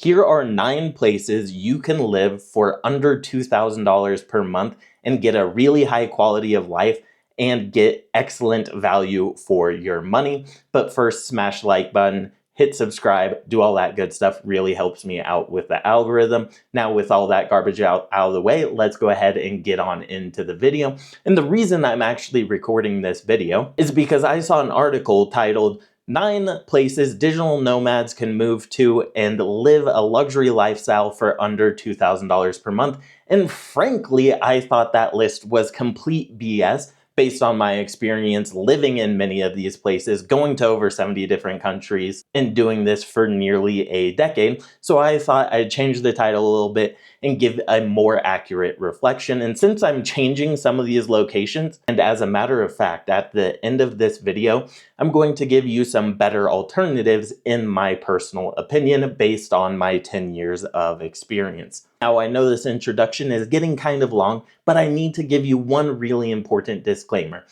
Here are 9 places you can live for under $2,000 per month and get a really high quality of life and get excellent value for your money. But first, smash the like button, hit subscribe, do all that good stuff. Really helps me out with the algorithm. Now, with all that garbage out of the way, let's go ahead and get on into the video. And the reason I'm actually recording this video is because I saw an article titled 9 places digital nomads can move to and live a luxury lifestyle for under $2,000 per month. And frankly, I thought that list was complete BS based on my experience living in many of these places, going to over 70 different countries, and doing this for nearly a decade. So I thought I'd change the title a little bit and give a more accurate reflection. And since I'm changing some of these locations, and as a matter of fact, at the end of this video, I'm going to give you some better alternatives in my personal opinion based on my 10 years of experience. Now, I know this introduction is getting kind of long, but I need to give you one really important disclaimer.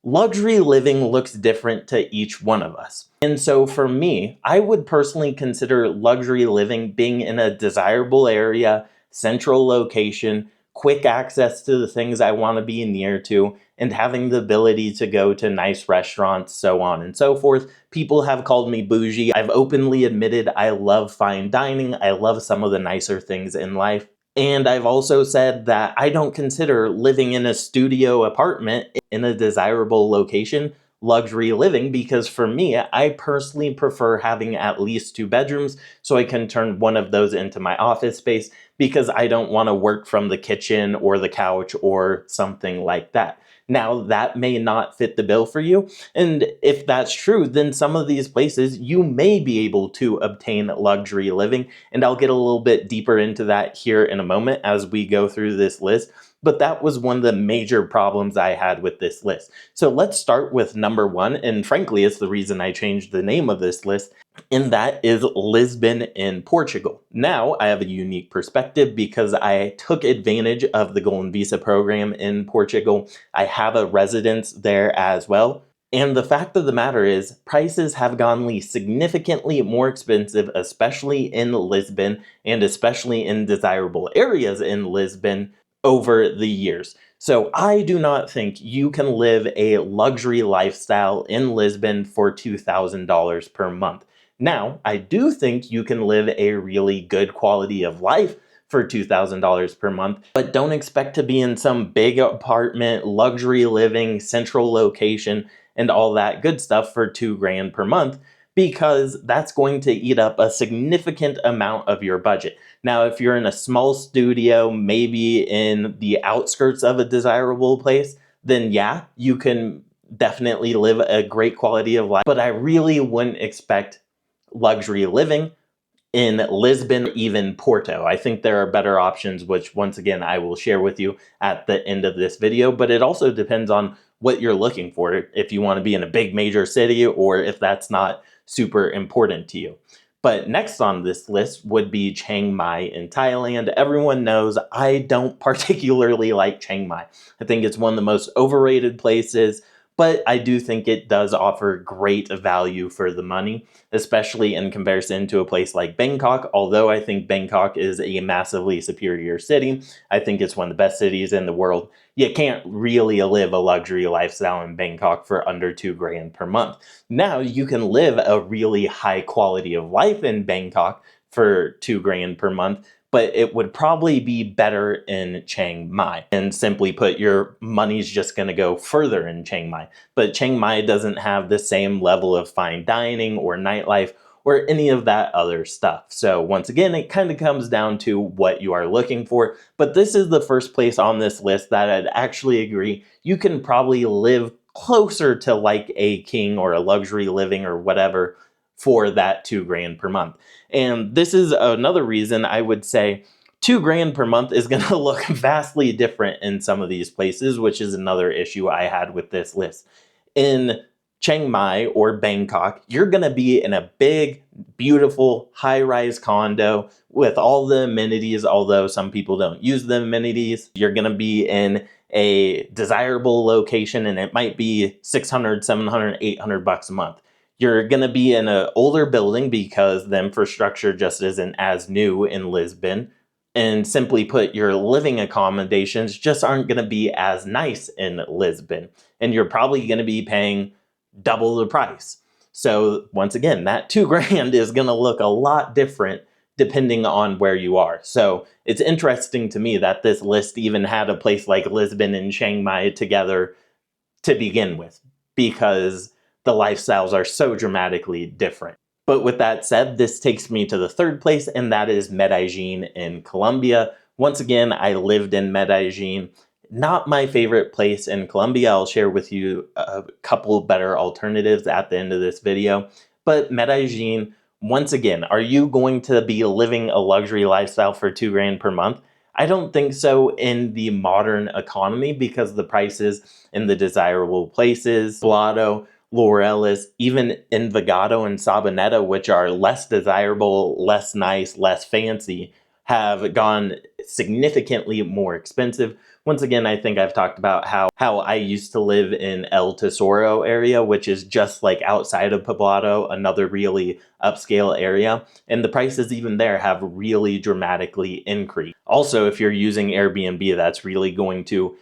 Luxury living looks different to each one of us. And so for me, I would personally consider luxury living being in a desirable area, central location, quick access to the things I want to be near to, and having the ability to go to nice restaurants, so on and so forth. People have called me bougie. I've openly admitted I love fine dining. I love some of the nicer things in life. And I've also said that I don't consider living in a studio apartment in a desirable location luxury living, because for me, I personally prefer having at least 2 bedrooms so I can turn one of those into my office space, because I don't want to work from the kitchen or the couch or something like that. Now, that may not fit the bill for you, and if that's true, then some of these places you may be able to obtain luxury living, and I'll get a little bit deeper into that here in a moment as we go through this list. But that was one of the major problems I had with this list. So let's start with number 1, and frankly, it's the reason I changed the name of this list, and that is Lisbon in Portugal. Now, I have a unique perspective because I took advantage of the Golden Visa program in Portugal. I have a residence there as well. And the fact of the matter is, prices have gone significantly more expensive, especially in Lisbon, and especially in desirable areas in Lisbon over the years. So I do not think you can live a luxury lifestyle in Lisbon for $2,000 per month. Now, I do think you can live a really good quality of life for $2,000 per month, but don't expect to be in some big apartment, luxury living, central location, and all that good stuff for $2,000 per month, because that's going to eat up a significant amount of your budget. Now, if you're in a small studio, maybe in the outskirts of a desirable place, then yeah, you can definitely live a great quality of life. But I really wouldn't expect luxury living in Lisbon, or even Porto. I think there are better options, which once again, I will share with you at the end of this video, but it also depends on what you're looking for, if you want to be in a big major city or if that's not super important to you. But next on this list would be Chiang Mai in Thailand. Everyone knows I don't particularly like Chiang Mai. I think it's one of the most overrated places, but I do think it does offer great value for the money, especially in comparison to a place like Bangkok. Although I think Bangkok is a massively superior city, I think it's one of the best cities in the world. You can't really live a luxury lifestyle in Bangkok for under $2,000 per month. Now, you can live a really high quality of life in Bangkok for $2,000 per month, but it would probably be better in Chiang Mai. And simply put, your money's just going to go further in Chiang Mai. But Chiang Mai doesn't have the same level of fine dining or nightlife or any of that other stuff. So once again, it kind of comes down to what you are looking for. But this is the first place on this list that I'd actually agree you can probably live closer to like a king or a luxury living or whatever for that $2,000 per month. And this is another reason I would say $2,000 per month is going to look vastly different in some of these places, which is another issue I had with this list. In Chiang Mai or Bangkok, you're going to be in a big, beautiful, high-rise condo with all the amenities, although some people don't use the amenities. You're going to be in a desirable location, and it might be $600, $700, $800 a month. You're going to be in an older building because the infrastructure just isn't as new in Lisbon. And simply put, your living accommodations just aren't going to be as nice in Lisbon. And you're probably going to be paying double the price. So once again, that 2 grand is going to look a lot different depending on where you are. So it's interesting to me that this list even had a place like Lisbon and Chiang Mai together to begin with, because the lifestyles are so dramatically different. But with that said, this takes me to the third place, and that is Medellin in Colombia. Once again, I lived in Medellin. Not my favorite place in Colombia. I'll share with you a couple better alternatives at the end of this video. But Medellin, once again, are you going to be living a luxury lifestyle for 2 grand per month? I don't think so in the modern economy, because the prices in the desirable places, Blado, Laureles, even Envigado and Sabaneta, which are less desirable, less nice, less fancy, have gone significantly more expensive. Once again, I think I've talked about how I used to live in El Tesoro area, which is just like outside of Poblado, another really upscale area. And the prices even there have really dramatically increased. Also, if you're using Airbnb, that's really going to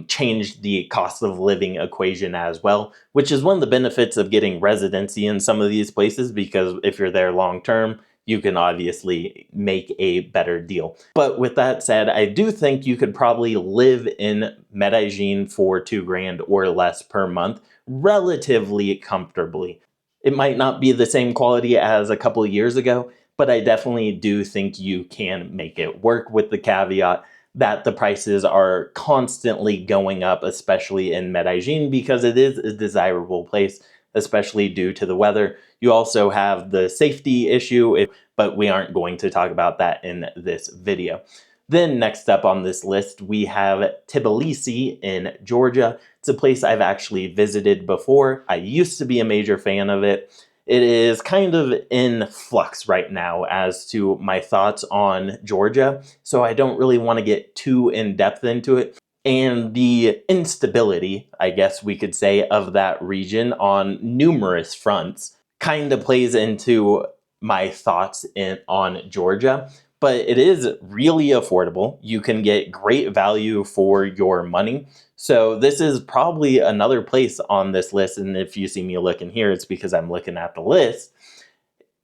change the cost of living equation as well, which is one of the benefits of getting residency in some of these places, because if you're there long term, you can obviously make a better deal. But with that said, I do think you could probably live in Medellin for 2 grand or less per month relatively comfortably. It might not be the same quality as a couple of years ago, but I definitely do think you can make it work, with the caveat that the prices are constantly going up, especially in Medellin, because it is a desirable place, especially due to the weather. You also have the safety issue, but we aren't going to talk about that in this video. Then next up on this list, we have Tbilisi in Georgia. It's a place I've actually visited before. I used to be a major fan of it. It is kind of in flux right now as to my thoughts on Georgia, so I don't really want to get too in-depth into it. And the instability, I guess we could say, of that region on numerous fronts kind of plays into my thoughts on Georgia. But it is really affordable. You can get great value for your money. So this is probably another place on this list, and if you see me looking here, it's because I'm looking at the list.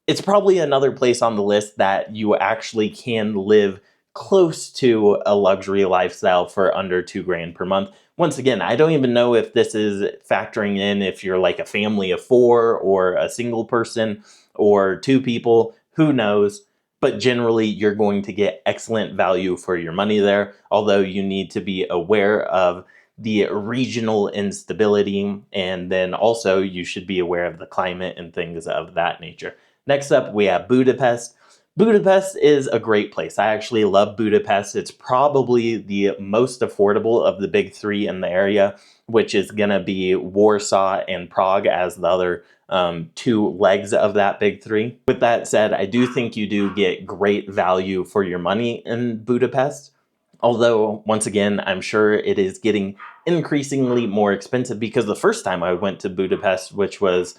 It's probably another place on the list that you actually can live close to a luxury lifestyle for under 2 grand per month. Once again, I don't even know if this is factoring in if you're like a family of 4 or a single person or 2 people, who knows? But generally, you're going to get excellent value for your money there, although you need to be aware of the regional instability, and then also you should be aware of the climate and things of that nature. Next up, we have Budapest. Budapest is a great place. I actually love Budapest. It's probably the most affordable of the big 3 in the area, which is going to be Warsaw and Prague as the other 2 legs of that big 3. With that said, I do think you do get great value for your money in Budapest. Although, once again, I'm sure it is getting increasingly more expensive, because the first time I went to Budapest, which was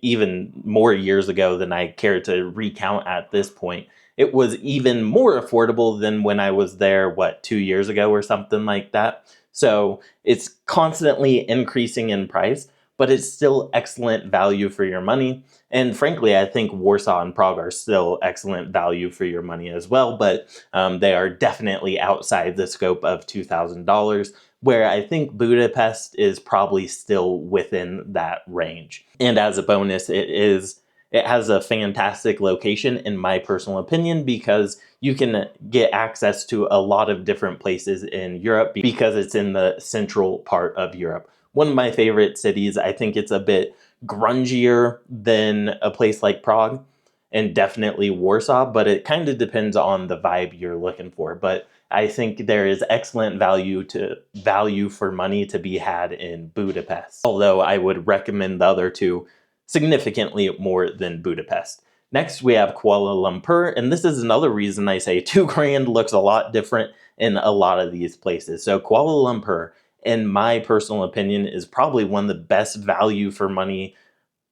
even more years ago than I care to recount at this point, it was even more affordable than when I was there, 2 years ago or something like that. So it's constantly increasing in price, but it's still excellent value for your money. And frankly, I think Warsaw and Prague are still excellent value for your money as well, but they are definitely outside the scope of $2,000, where I think Budapest is probably still within that range. And as a bonus, it has a fantastic location, in my personal opinion, because you can get access to a lot of different places in Europe because it's in the central part of Europe. One of my favorite cities. I think it's a bit grungier than a place like Prague, and definitely Warsaw, but it kind of depends on the vibe you're looking for. But I think there is excellent value for money to be had in Budapest, although I would recommend the other 2 significantly more than Budapest. Next, we have Kuala Lumpur, and this is another reason I say 2 grand looks a lot different in a lot of these places. So Kuala Lumpur, in my personal opinion, is probably one of the best value for money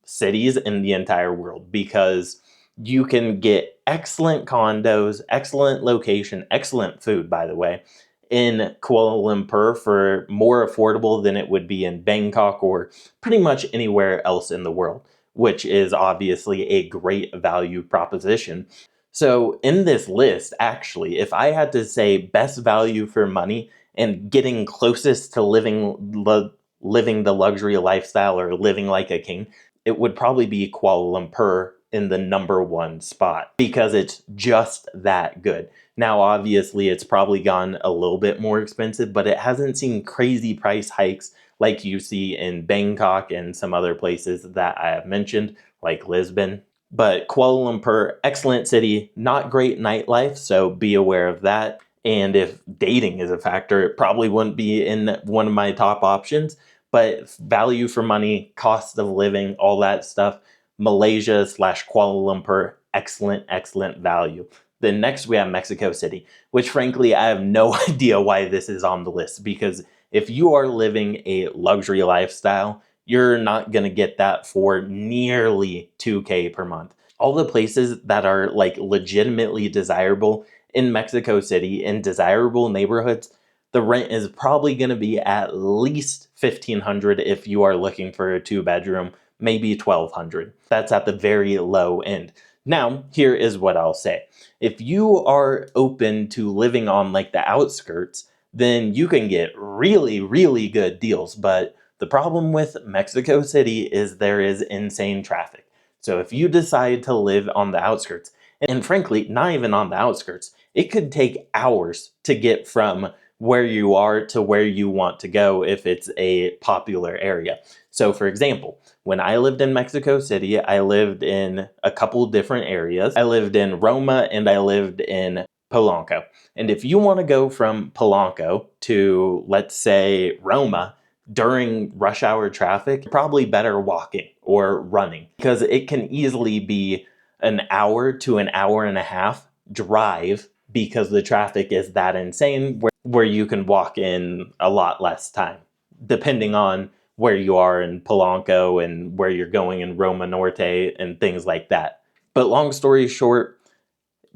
cities in the entire world, because you can get excellent condos, excellent location, excellent food, by the way, in Kuala Lumpur for more affordable than it would be in Bangkok or pretty much anywhere else in the world, which is obviously a great value proposition. So, in this list, actually, if I had to say best value for money and getting closest to living the luxury lifestyle or living like a king, it would probably be Kuala Lumpur in the number one spot because it's just that good. Now, obviously, it's probably gone a little bit more expensive, but it hasn't seen crazy price hikes like you see in Bangkok and some other places that I have mentioned, like Lisbon. But Kuala Lumpur, excellent city, not great nightlife, so be aware of that. And if dating is a factor, it probably wouldn't be in one of my top options. But value for money, cost of living, all that stuff, Malaysia slash Kuala Lumpur, excellent, excellent value. Then next we have Mexico City, which frankly, I have no idea why this is on the list, because if you are living a luxury lifestyle, you're not going to get that for nearly 2K per month. All the places that are like legitimately desirable in Mexico City, in desirable neighborhoods, the rent is probably going to be at least 1,500 if you are looking for a 2 bedroom, maybe 1,200. That's at the very low end. Now, here is what I'll say. If you are open to living on like the outskirts, then you can get really, really good deals. But the problem with Mexico City is there is insane traffic. So if you decide to live on the outskirts, and frankly, not even on the outskirts, it could take hours to get from where you are to where you want to go if it's a popular area. So for example, when I lived in Mexico City, I lived in a couple different areas. I lived in Roma and I lived in Polanco. And if you want to go from Polanco to, let's say, Roma, during rush hour traffic, probably better walking or running, because it can easily be an hour to an hour and a half drive because the traffic is that insane, where you can walk in a lot less time, depending on where you are in Polanco and where you're going in Roma Norte and things like that. But long story short,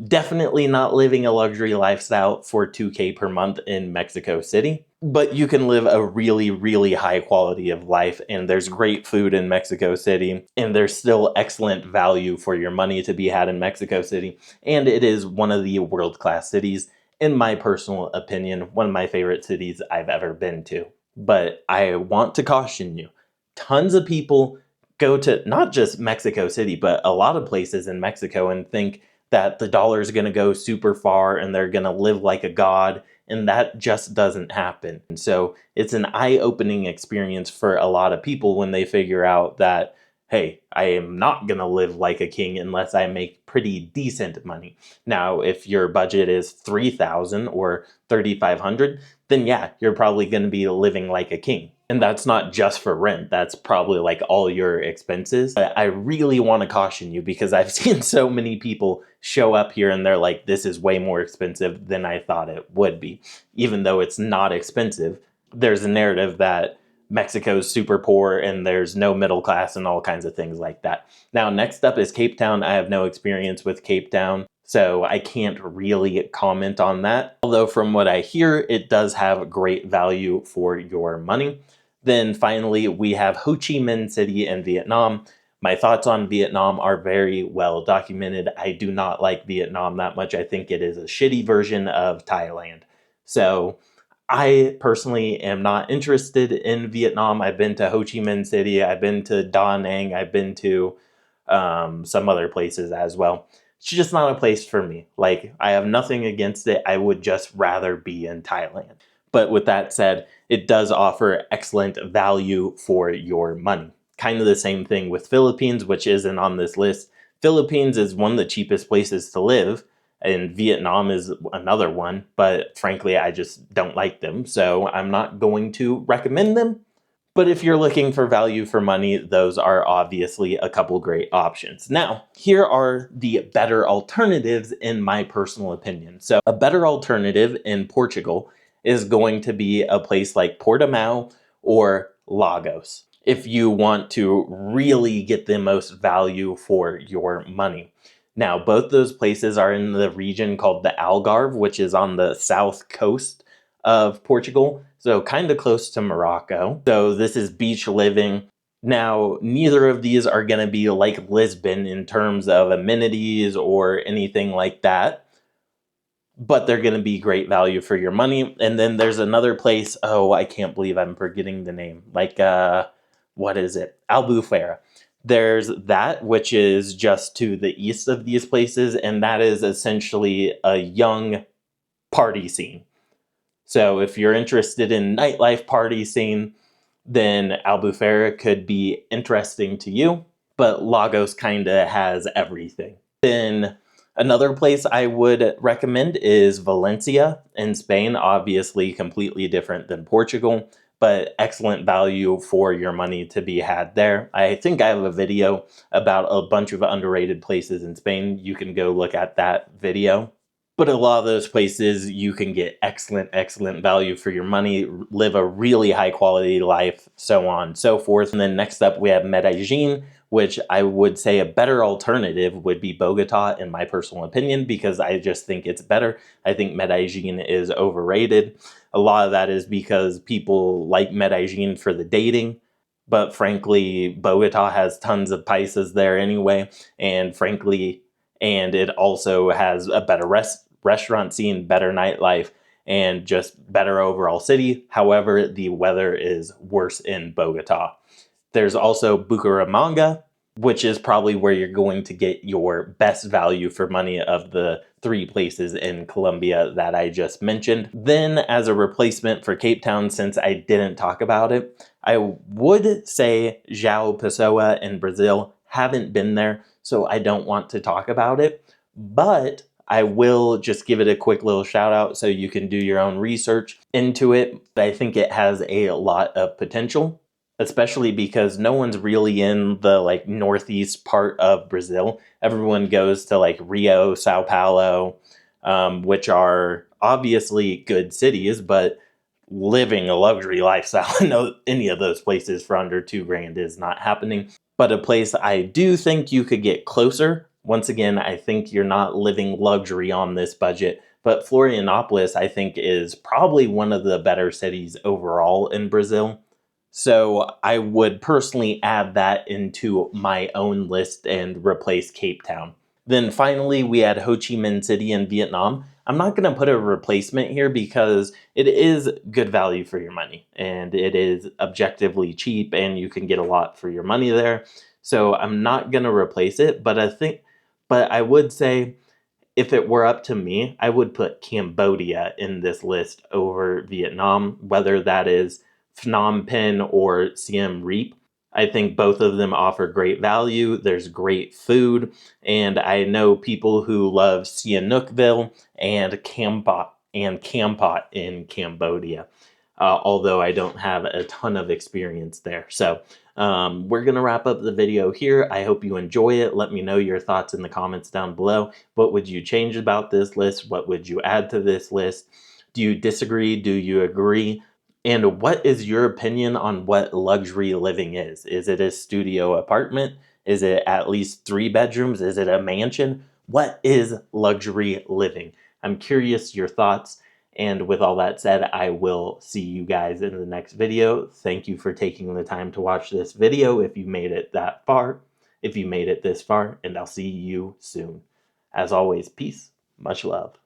definitely not living a luxury lifestyle for 2K per month in Mexico City, but you can live a really, really high quality of life, and there's great food in Mexico City, and there's still excellent value for your money to be had in Mexico City, and it is one of the world-class cities, in my personal opinion, one of my favorite cities I've ever been to. But I want to caution you, tons of people go to not just Mexico City, but a lot of places in Mexico and think that the dollar is going to go super far and they're going to live like a god, and that just doesn't happen. And so it's an eye-opening experience for a lot of people when they figure out that, hey, I am not going to live like a king unless I make pretty decent money. Now, if your budget is 3,000 or 3,500, then yeah, you're probably going to be living like a king. And that's not just for rent, that's probably like all your expenses. But I really want to caution you, because I've seen so many people show up here and they're like, this is way more expensive than I thought it would be. Even though it's not expensive, there's a narrative that Mexico's super poor and there's no middle class and all kinds of things like that. Now, next up is Cape Town. I have no experience with Cape Town, so I can't really comment on that. Although from what I hear, it does have great value for your money. Then finally, we have Ho Chi Minh City in Vietnam. My thoughts on Vietnam are very well documented. I do not like Vietnam that much. I think it is a shitty version of Thailand. So I personally am not interested in Vietnam. I've been to Ho Chi Minh City. I've been to Da Nang. I've been to some other places as well. It's just not a place for me. Like, I have nothing against it. I would just rather be in Thailand. But with that said, it does offer excellent value for your money. Kind of the same thing with Philippines, which isn't on this list. Philippines is one of the cheapest places to live, and Vietnam is another one, but frankly, I just don't like them, so I'm not going to recommend them. But if you're looking for value for money, those are obviously a couple great options. Now, here are the better alternatives in my personal opinion. So a better alternative in Portugal is going to be a place like Portimao or Lagos. if you want to really get the most value for your money. Now, both those places are in the region called the Algarve, which is on the south coast of Portugal, so kind of close to Morocco. So this is beach living. Now, neither of these are going to be like Lisbon in terms of amenities or anything like that, but they're going to be great value for your money. And then there's another place, oh, I can't believe I'm forgetting the name. Like, what is it? Albufeira. There's that, which is just to the east of these places, and that is essentially a young party scene. So if you're interested in nightlife party scene, then Albufeira could be interesting to you, but Lagos kind of has everything. Then another place I would recommend is Valencia in Spain, obviously completely different than Portugal, but excellent value for your money to be had there. I think I have a video about a bunch of underrated places in Spain. You can go look at that video. But a lot of those places, you can get excellent value for your money, live a really high quality life, so on and so forth. And then next up, we have Medellin, which I would say a better alternative would be Bogota, in my personal opinion, because I just think it's better. I think Medellin is overrated. A lot of that is because people like Medellin for the dating. But frankly, Bogota has tons of paisas there anyway. And frankly, and it also has a better restaurant scene, better nightlife, and just better overall city. However, the weather is worse in Bogota. There's also Bucaramanga, which is probably where you're going to get your best value for money of the 3 places in Colombia that I just mentioned. Then, as a replacement for Cape Town, since I didn't talk about it, I would say João Pessoa in Brazil. Haven't been there, so I don't want to talk about it, but I will just give it a quick little shout out so you can do your own research into it. I think it has a lot of potential, especially because no one's really in the like northeast part of Brazil. Everyone goes to like Rio, Sao Paulo, which are obviously good cities, but living a luxury lifestyle in any of those places for under $2,000 is not happening. But a place I do think you could get closer. Once again, I think you're not living luxury on this budget, but Florianopolis, I think, is probably one of the better cities overall in Brazil. So I would personally add that into my own list and replace Cape Town. Then finally, we had Ho Chi Minh City in Vietnam. I'm not going to put a replacement here because it is good value for your money and it is objectively cheap and you can get a lot for your money there. So I'm not going to replace it, but I would say if it were up to me, I would put Cambodia in this list over Vietnam, whether that is Phnom Penh or Siem Reap. I think both of them offer great value. There's great food, and I know people who love Sihanoukville and Kampot in Cambodia. Although I don't have a ton of experience there. So we're going to wrap up the video here. I hope you enjoy it. Let me know your thoughts in the comments down below. What would you change about this list? What would you add to this list? Do you disagree? Do you agree? And what is your opinion on what luxury living is? Is it a studio apartment? Is it at least 3 bedrooms? Is it a mansion? What is luxury living? I'm curious your thoughts. And with all that said, I will see you guys in the next video. Thank you for taking the time to watch this video if you made it that far, if you made it this far, and I'll see you soon. As always, peace, much love.